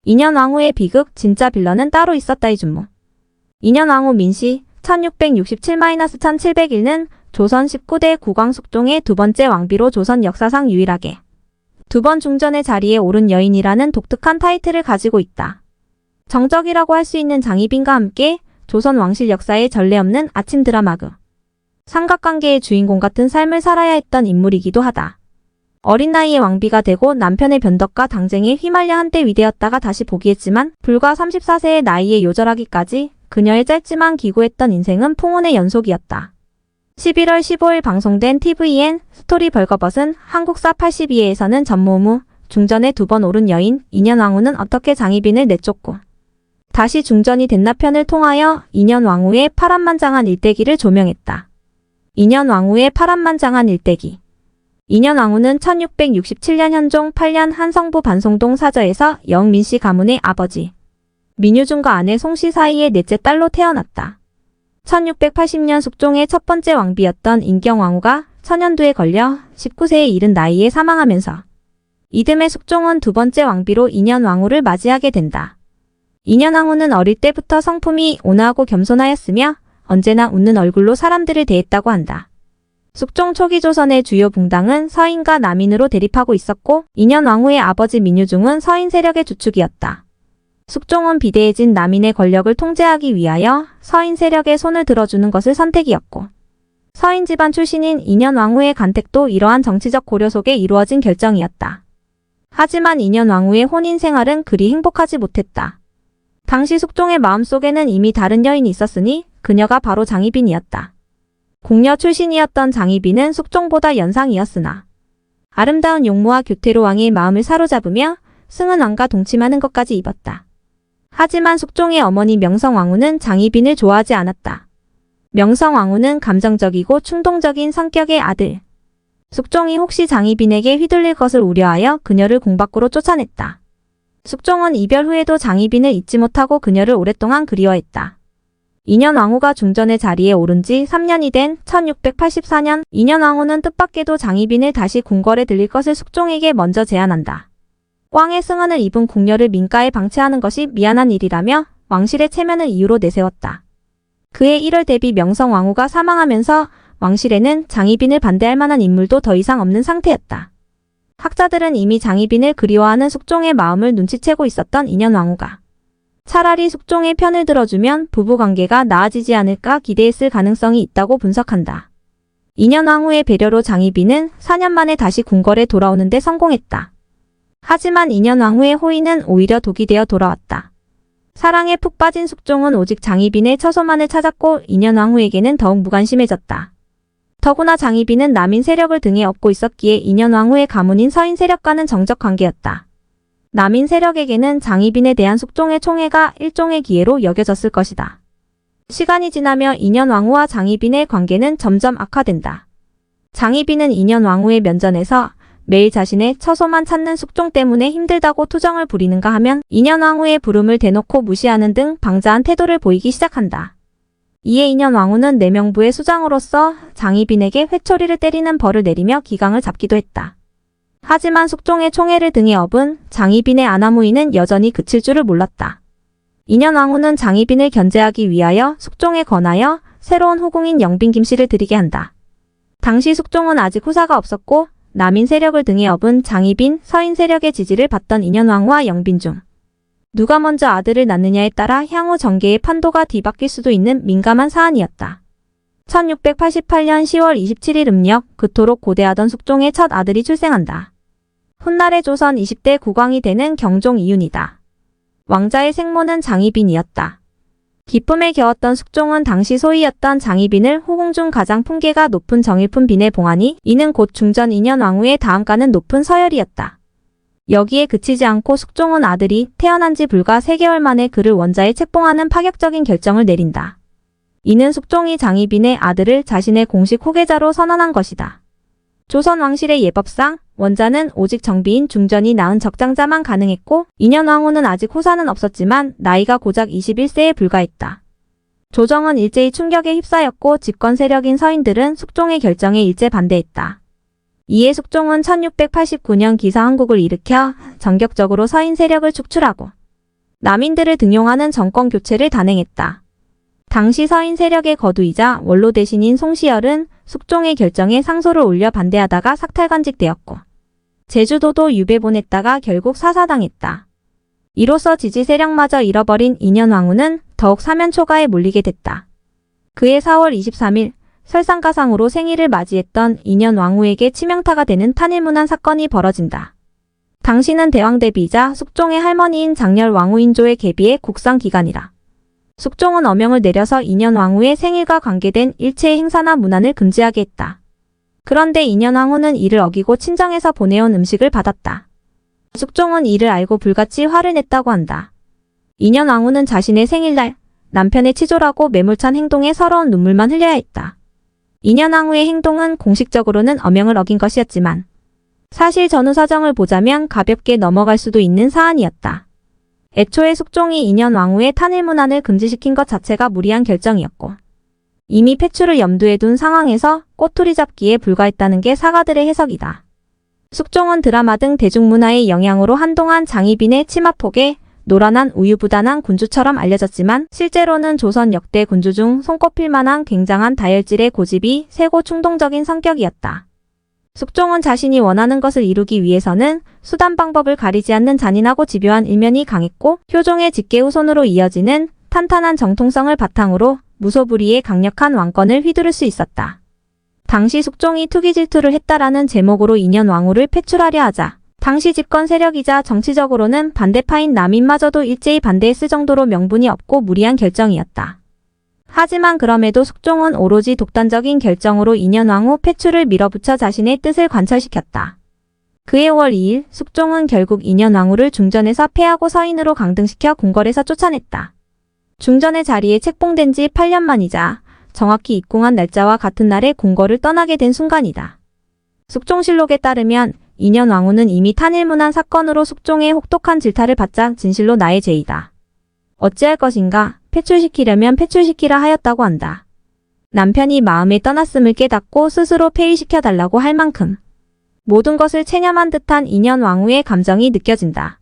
인현왕후의 비극, 진짜 빌런은 따로 있었다. 이준모. 인현왕후 민씨 1667-1701는 조선 19대 국왕 숙종의 두 번째 왕비로 조선 역사상 유일하게 두 번 중전의 자리에 오른 여인이라는 독특한 타이틀을 가지고 있다. 정적이라고 할 수 있는 장희빈과 함께 조선 왕실 역사에 전례 없는 아침 드라마극 삼각관계의 주인공 같은 삶을 살아야 했던 인물이기도 하다. 어린 나이에 왕비가 되고 남편의 변덕과 당쟁에 휘말려 한때 위대했다가 다시 포기했지만 불과 34세의 나이에 요절하기까지 그녀의 짧지만 기구했던 인생은 풍운의 연속이었다. 11월 15일 방송된 TVN 스토리 벌거벗은 한국사 82회에서는 전모험 후 중전에 두 번 오른 여인 인현왕후는 어떻게 장희빈을 내쫓고 다시 중전이 됐나 편을 통하여 인현왕후의 파란만장한 일대기를 조명했다. 인현왕후의 파란만장한 일대기. 인현왕후는 1667년 현종 8년 한성부 반송동 사저에서 영민씨 가문의 아버지 민유중과 아내 송씨 사이의 넷째 딸로 태어났다. 1680년 숙종의 첫 번째 왕비였던 인경왕후가 천연두에 걸려 19세에 이른 나이에 사망하면서 이듬해 숙종은 두 번째 왕비로 인현왕후를 맞이하게 된다. 인현왕후는 어릴 때부터 성품이 온화하고 겸손하였으며 언제나 웃는 얼굴로 사람들을 대했다고 한다. 숙종 초기 조선의 주요 붕당은 서인과 남인으로 대립하고 있었고 인현왕후의 아버지 민유중은 서인 세력의 주축이었다. 숙종은 비대해진 남인의 권력을 통제하기 위하여 서인 세력에 손을 들어주는 것을 선택이었고 서인 집안 출신인 인현왕후의 간택도 이러한 정치적 고려 속에 이루어진 결정이었다. 하지만 인현왕후의 혼인 생활은 그리 행복하지 못했다. 당시 숙종의 마음속에는 이미 다른 여인이 있었으니 그녀가 바로 장희빈이었다. 궁녀 출신이었던 장희빈은 숙종보다 연상이었으나 아름다운 용모와 교태로 왕의 마음을 사로잡으며 승은왕과 동침하는 것까지 입었다. 하지만 숙종의 어머니 명성왕후는 장희빈을 좋아하지 않았다. 명성왕후는 감정적이고 충동적인 성격의 아들. 숙종이 혹시 장희빈에게 휘둘릴 것을 우려하여 그녀를 궁 밖으로 쫓아냈다. 숙종은 이별 후에도 장희빈을 잊지 못하고 그녀를 오랫동안 그리워했다. 인현왕후가 중전의 자리에 오른 지 3년이 된 1684년 인현왕후는 뜻밖에도 장희빈을 다시 궁궐에 들릴 것을 숙종에게 먼저 제안한다. 왕의 승언을 입은 궁녀를 민가에 방치하는 것이 미안한 일이라며 왕실의 체면을 이유로 내세웠다. 그해 1월 대비 명성왕후가 사망하면서 왕실에는 장희빈을 반대할 만한 인물도 더 이상 없는 상태였다. 학자들은 이미 장희빈을 그리워하는 숙종의 마음을 눈치채고 있었던 인현왕후가 차라리 숙종의 편을 들어주면 부부관계가 나아지지 않을까 기대했을 가능성이 있다고 분석한다. 인현왕후의 배려로 장희빈은 4년 만에 다시 궁궐에 돌아오는 데 성공했다. 하지만 인현왕후의 호의는 오히려 독이 되어 돌아왔다. 사랑에 푹 빠진 숙종은 오직 장희빈의 처소만을 찾았고 인현왕후에게는 더욱 무관심해졌다. 더구나 장희빈은 남인 세력을 등에 업고 있었기에 인현왕후의 가문인 서인 세력과는 정적 관계였다. 남인 세력에게는 장희빈에 대한 숙종의 총애가 일종의 기회로 여겨졌을 것이다. 시간이 지나며 인현왕후와 장희빈의 관계는 점점 악화된다. 장희빈은 인현왕후의 면전에서 매일 자신의 처소만 찾는 숙종 때문에 힘들다고 투정을 부리는가 하면 인현왕후의 부름을 대놓고 무시하는 등 방자한 태도를 보이기 시작한다. 이에 인현왕후는 내명부의 수장으로서 장희빈에게 회초리를 때리는 벌을 내리며 기강을 잡기도 했다. 하지만 숙종의 총애를 등에 업은 장희빈의 아나무인은 여전히 그칠 줄을 몰랐다. 인현왕후는 장희빈을 견제하기 위하여 숙종에 권하여 새로운 후궁인 영빈 김씨를 들이게 한다. 당시 숙종은 아직 후사가 없었고 남인 세력을 등에 업은 장희빈, 서인 세력의 지지를 받던 인현왕후와 영빈 중 누가 먼저 아들을 낳느냐에 따라 향후 정계의 판도가 뒤바뀔 수도 있는 민감한 사안이었다. 1688년 10월 27일 음력 그토록 고대하던 숙종의 첫 아들이 출생한다. 훗날의 조선 20대 국왕이 되는 경종 이윤이다. 왕자의 생모는 장희빈이었다. 기쁨에 겨웠던 숙종은 당시 소희였던 장희빈을 후궁 중 가장 품계가 높은 정일품 빈에 봉하니 이는 곧 중전 인현왕후의 다음가는 높은 서열이었다. 여기에 그치지 않고 숙종은 아들이 태어난 지 불과 3개월 만에 그를 원자에 책봉하는 파격적인 결정을 내린다. 이는 숙종이 장희빈의 아들을 자신의 공식 후계자로 선언한 것이다. 조선 왕실의 예법상 원자는 오직 정비인 중전이 낳은 적장자만 가능했고 인현왕후는 아직 후사는 없었지만 나이가 고작 21세에 불과했다. 조정은 일제히 충격에 휩싸였고 집권 세력인 서인들은 숙종의 결정에 일제 반대했다. 이에 숙종은 1689년 기사항국을 일으켜 전격적으로 서인 세력을 축출하고 남인들을 등용하는 정권 교체를 단행했다. 당시 서인 세력의 거두이자 원로 대신인 송시열은 숙종의 결정에 상소를 올려 반대하다가 삭탈관직되었고 제주도도 유배 보냈다가 결국 사사당했다. 이로써 지지 세력마저 잃어버린 인현왕후는 더욱 사면초가에 몰리게 됐다. 그해 4월 23일 설상가상으로 생일을 맞이했던 인현왕후에게 치명타가 되는 탄일문안 사건이 벌어진다. 당시는 대왕대비이자 숙종의 할머니인 장렬왕후인조의 계비의 국상기간이라. 숙종은 어명을 내려서 인현왕후의 생일과 관계된 일체의 행사나 문안을 금지하게 했다. 그런데 인현왕후는 이를 어기고 친정에서 보내온 음식을 받았다. 숙종은 이를 알고 불같이 화를 냈다고 한다. 인현왕후는 자신의 생일날 남편의 치졸하고 매몰찬 행동에 서러운 눈물만 흘려야 했다. 인현왕후의 행동은 공식적으로는 어명을 어긴 것이었지만 사실 전후 사정을 보자면 가볍게 넘어갈 수도 있는 사안이었다. 애초에 숙종이 인현왕후의 탄일문안을 금지시킨 것 자체가 무리한 결정이었고 이미 폐출을 염두에 둔 상황에서 꼬투리 잡기에 불과했다는 게 사가들의 해석이다. 숙종은 드라마 등 대중문화의 영향으로 한동안 장희빈의 치마폭에 노란한 우유부단한 군주처럼 알려졌지만 실제로는 조선 역대 군주 중 손꼽힐 만한 굉장한 다혈질의 고집이 세고 충동적인 성격이었다. 숙종은 자신이 원하는 것을 이루기 위해서는 수단 방법을 가리지 않는 잔인하고 집요한 일면이 강했고 효종의 직계후손으로 이어지는 탄탄한 정통성을 바탕으로 무소불위의 강력한 왕권을 휘두를 수 있었다. 당시 숙종이 투기 질투를 했다라는 제목으로 인현왕후를 폐출하려 하자 당시 집권 세력이자 정치적으로는 반대파인 남인마저도 일제히 반대했을 정도로 명분이 없고 무리한 결정이었다. 하지만 그럼에도 숙종은 오로지 독단적인 결정으로 인현왕후 폐출을 밀어붙여 자신의 뜻을 관철시켰다. 그해 5월 2일 숙종은 결국 인현왕후를 중전에서 폐하고 서인으로 강등시켜 궁궐에서 쫓아냈다. 중전의 자리에 책봉된 지 8년 만이자 정확히 입궁한 날짜와 같은 날에 궁궐을 떠나게 된 순간이다. 숙종실록에 따르면 인현왕후는 이미 탄일문안 사건으로 숙종의 혹독한 질타를 받자 진실로 나의 죄이다. 어찌할 것인가 폐출시키려면 폐출시키라 하였다고 한다. 남편이 마음에 떠났음을 깨닫고 스스로 폐위시켜달라고 할 만큼 모든 것을 체념한 듯한 인현왕후의 감정이 느껴진다.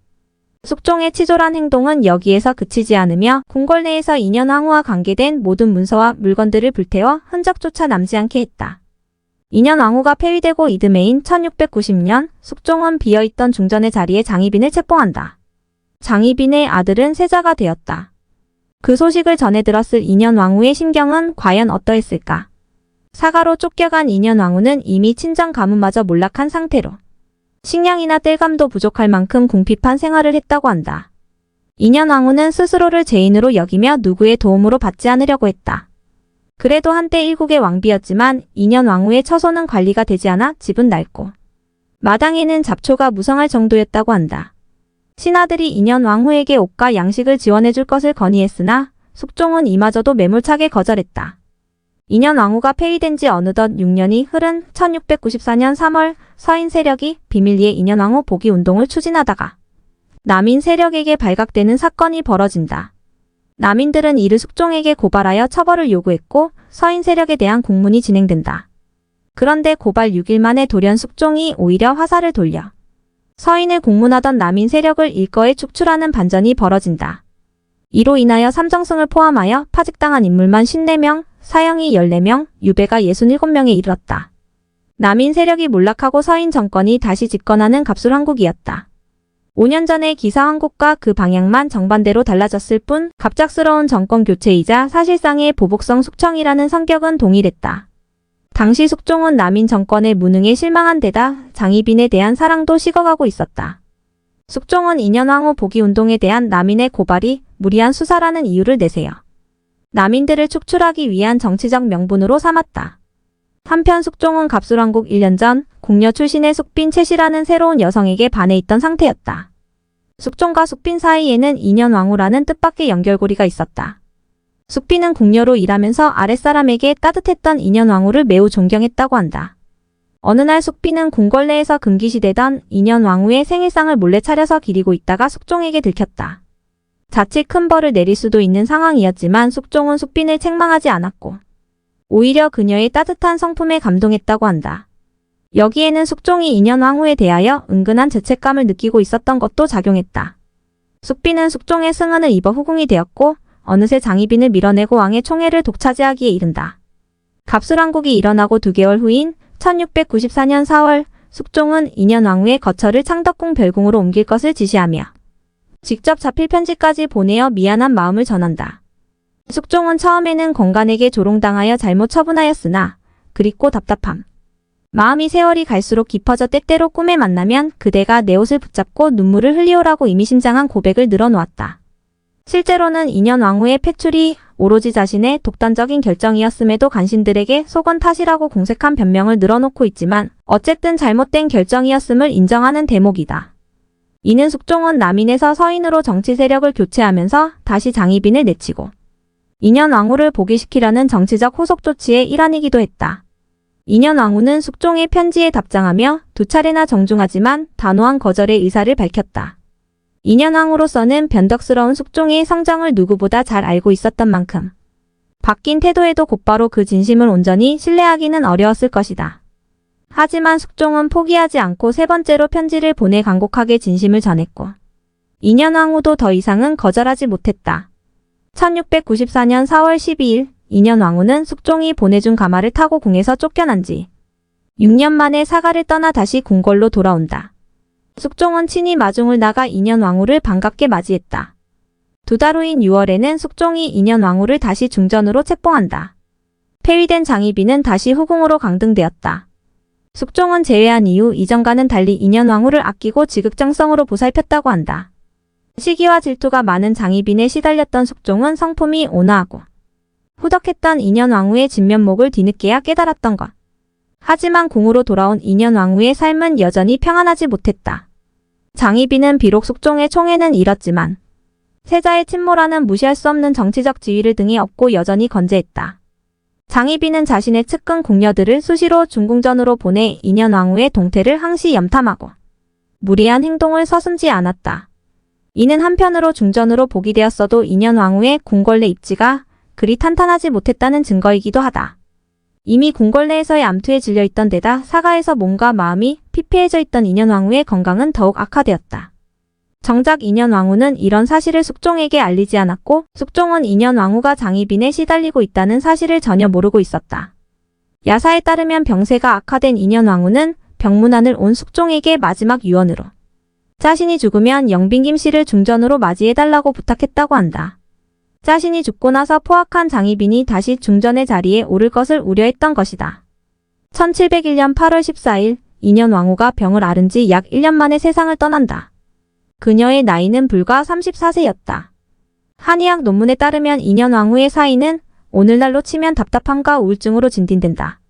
숙종의 치졸한 행동은 여기에서 그치지 않으며 궁궐 내에서 인현왕후와 관계된 모든 문서와 물건들을 불태워 흔적조차 남지 않게 했다. 인현왕후가 폐위되고 이듬해인 1690년 숙종은 비어있던 중전의 자리에 장희빈을 책봉한다. 장희빈의 아들은 세자가 되었다. 그 소식을 전해 들었을 인현왕후의 심경은 과연 어떠했을까? 사가로 쫓겨간 인현왕후는 이미 친정 가문마저 몰락한 상태로 식량이나 땔감도 부족할 만큼 궁핍한 생활을 했다고 한다. 인현왕후는 스스로를 죄인으로 여기며 누구의 도움으로 받지 않으려고 했다. 그래도 한때 일국의 왕비였지만 인현왕후의 처소는 관리가 되지 않아 집은 낡고 마당에는 잡초가 무성할 정도였다고 한다. 신하들이 인현왕후에게 옷과 양식을 지원해줄 것을 건의했으나 숙종은 이마저도 매몰차게 거절했다. 인현왕후가 폐위된 지 어느덧 6년이 흐른 1694년 3월 서인 세력이 비밀리에 인현왕후 복위 운동을 추진하다가 남인 세력에게 발각되는 사건이 벌어진다. 남인들은 이를 숙종에게 고발하여 처벌을 요구했고 서인 세력에 대한 공문이 진행된다. 그런데 고발 6일 만에 돌연 숙종이 오히려 화살을 돌려 서인을 공문하던 남인 세력을 일거에 축출하는 반전이 벌어진다. 이로 인하여 삼정승을 포함하여 파직당한 인물만 54명, 사형이 14명, 유배가 67명에 이르렀다. 남인 세력이 몰락하고 서인 정권이 다시 집권하는 갑술왕국이었다. 5년 전의 기사왕국과 그 방향만 정반대로 달라졌을 뿐 갑작스러운 정권 교체이자 사실상의 보복성 숙청이라는 성격은 동일했다. 당시 숙종은 남인 정권의 무능에 실망한 데다 장희빈에 대한 사랑도 식어가고 있었다. 숙종은 인현왕후 복위 운동에 대한 남인의 고발이 무리한 수사라는 이유를 내세워 남인들을 축출하기 위한 정치적 명분으로 삼았다. 한편 숙종은 갑술왕국 1년 전 궁녀 출신의 숙빈 채씨라는 새로운 여성에게 반해 있던 상태였다. 숙종과 숙빈 사이에는 인현왕후라는 뜻밖의 연결고리가 있었다. 숙빈은 궁녀로 일하면서 아랫사람에게 따뜻했던 인현왕후를 매우 존경했다고 한다. 어느 날 숙빈은 궁궐 내에서 금기시되던 인현왕후의 생일상을 몰래 차려서 기리고 있다가 숙종에게 들켰다. 자칫 큰 벌을 내릴 수도 있는 상황이었지만 숙종은 숙빈을 책망하지 않았고 오히려 그녀의 따뜻한 성품에 감동했다고 한다. 여기에는 숙종이 인현왕후에 대하여 은근한 죄책감을 느끼고 있었던 것도 작용했다. 숙비는 숙종의 승한을 입어 후궁이 되었고 어느새 장희빈을 밀어내고 왕의 총애를 독차지하기에 이른다. 갑술왕국이 일어나고 2개월 후인 1694년 4월 숙종은 인현왕후의 거처를 창덕궁 별궁으로 옮길 것을 지시하며 직접 자필 편지까지 보내어 미안한 마음을 전한다. 숙종은 처음에는 건간에게 조롱당하여 잘못 처분하였으나 그립고 답답함. 마음이 세월이 갈수록 깊어져 때때로 꿈에 만나면 그대가 내 옷을 붙잡고 눈물을 흘리오라고 의미심장한 고백을 늘어놓았다. 실제로는 인현왕후의 폐출이 오로지 자신의 독단적인 결정이었음에도 간신들에게 속언 탓이라고 공색한 변명을 늘어놓고 있지만 어쨌든 잘못된 결정이었음을 인정하는 대목이다. 이는 숙종은 남인에서 서인으로 정치 세력을 교체하면서 다시 장희빈을 내치고 인현왕후를 복위시키려는 정치적 후속 조치의 일환이기도 했다. 인현왕후는 숙종의 편지에 답장하며 2차례나 정중하지만 단호한 거절의 의사를 밝혔다. 인현왕후로서는 변덕스러운 숙종의 성정을 누구보다 잘 알고 있었던 만큼 바뀐 태도에도 곧바로 그 진심을 온전히 신뢰하기는 어려웠을 것이다. 하지만 숙종은 포기하지 않고 3번째로 편지를 보내 간곡하게 진심을 전했고 인현왕후도 더 이상은 거절하지 못했다. 1694년 4월 12일 인현왕후는 숙종이 보내준 가마를 타고 궁에서 쫓겨난 지 6년 만에 사가를 떠나 다시 궁궐로 돌아온다. 숙종은 친히 마중을 나가 인현왕후를 반갑게 맞이했다. 2달 후인 6월에는 숙종이 인현왕후를 다시 중전으로 책봉한다. 폐위된 장희빈은 다시 후궁으로 강등되었다. 숙종은 제외한 이후 이전과는 달리 인현왕후를 아끼고 지극정성으로 보살폈다고 한다. 시기와 질투가 많은 장희빈에 시달렸던 숙종은 성품이 온화하고 후덕했던 인현왕후의 진면목을 뒤늦게야 깨달았던 것. 하지만 궁으로 돌아온 인현왕후의 삶은 여전히 평안하지 못했다. 장희빈은 비록 숙종의 총애는 잃었지만 세자의 침몰하는 무시할 수 없는 정치적 지위를 등에 업고 여전히 건재했다. 장희빈은 자신의 측근 궁녀들을 수시로 중궁전으로 보내 인현왕후의 동태를 항시 염탐하고 무리한 행동을 서슴지 않았다. 이는 한편으로 중전으로 복위 되었어도 인현왕후의 궁궐 내 입지가 그리 탄탄하지 못했다는 증거이기도 하다. 이미 궁궐 내에서의 암투에 질려있던 데다 사가에서 몸과 마음이 피폐해져 있던 인현왕후의 건강은 더욱 악화되었다. 정작 인현왕후는 이런 사실을 숙종에게 알리지 않았고 숙종은 인현왕후가 장희빈에 시달리고 있다는 사실을 전혀 모르고 있었다. 야사에 따르면 병세가 악화된 인현왕후는 병문안을 온 숙종에게 마지막 유언으로 자신이 죽으면 영빈 김씨를 중전으로 맞이해달라고 부탁했다고 한다. 자신이 죽고 나서 포악한 장희빈이 다시 중전의 자리에 오를 것을 우려했던 것이다. 1701년 8월 14일 인현왕후가 병을 앓은 지 약 1년 만에 세상을 떠난다. 그녀의 나이는 불과 34세였다. 한의학 논문에 따르면 인현왕후의 사인은 오늘날로 치면 답답함과 우울증으로 진딘된다.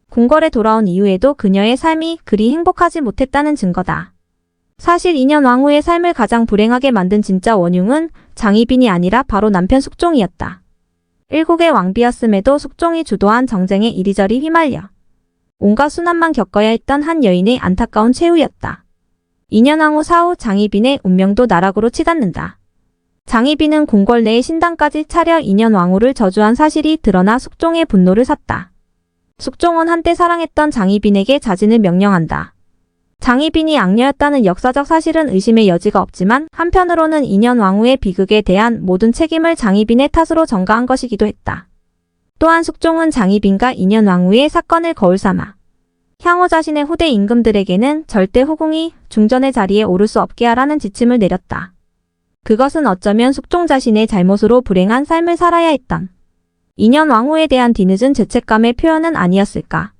궁궐에 돌아온 이후에도 그녀의 삶이 그리 행복하지 못했다는 증거다. 사실 인현왕후의 삶을 가장 불행하게 만든 진짜 원흉은 장희빈이 아니라 바로 남편 숙종이었다. 일국의 왕비였음에도 숙종이 주도한 정쟁에 이리저리 휘말려 온갖 순환만 겪어야 했던 한 여인의 안타까운 최후였다. 인현왕후 사후 장희빈의 운명도 나락으로 치닫는다. 장희빈은 궁궐 내에 신당까지 차려 인현왕후를 저주한 사실이 드러나 숙종의 분노를 샀다. 숙종은 한때 사랑했던 장희빈에게 자진을 명령한다. 장희빈이 악녀였다는 역사적 사실은 의심의 여지가 없지만 한편으로는 인현왕후의 비극에 대한 모든 책임을 장희빈의 탓으로 전가한 것이기도 했다. 또한 숙종은 장희빈과 인현왕후의 사건을 거울 삼아 향후 자신의 후대 임금들에게는 절대 후궁이 중전의 자리에 오를 수 없게 하라는 지침을 내렸다. 그것은 어쩌면 숙종 자신의 잘못으로 불행한 삶을 살아야 했던 인현왕후에 대한 뒤늦은 죄책감의 표현은 아니었을까.